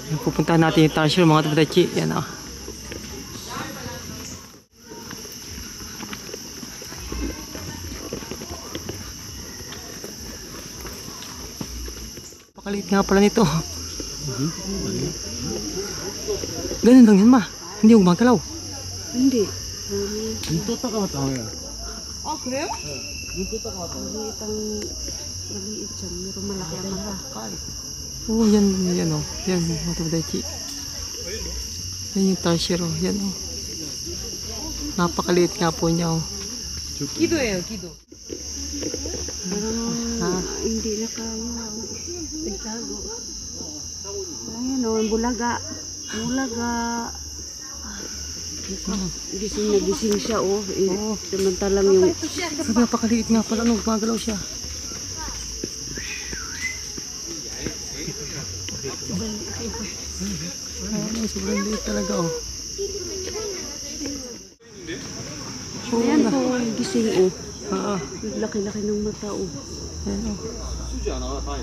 Pupuntahan natin yung tarsier mga tabadechi. Yan o. Pakaliit nga pala nito. Ganun lang yan ma. Hindi yung gumagalaw. Hindi. 눈 떴다가 왔다 하야. Ah, 그래요? 눈 떴다가 왔다. Maliit siya. Pero malaki ang mahakal. Oo, yan o. Yan mga tabadechi. Yan yung tarsier o. Yan o. Napakaliit nga po niya o. Kido예요, kido. Ah. Hindi na kaya. Itago. Ayan o, bulaga. Bulaga. Gising na gising siya o. Samantalang yung... Sabi napakaliit nga pala nung gumagalaw siya. Sobrang liit talaga oh. Ayan po, gising o. Laki-laki ng mata o. Ayan oh. 수지 않아, 다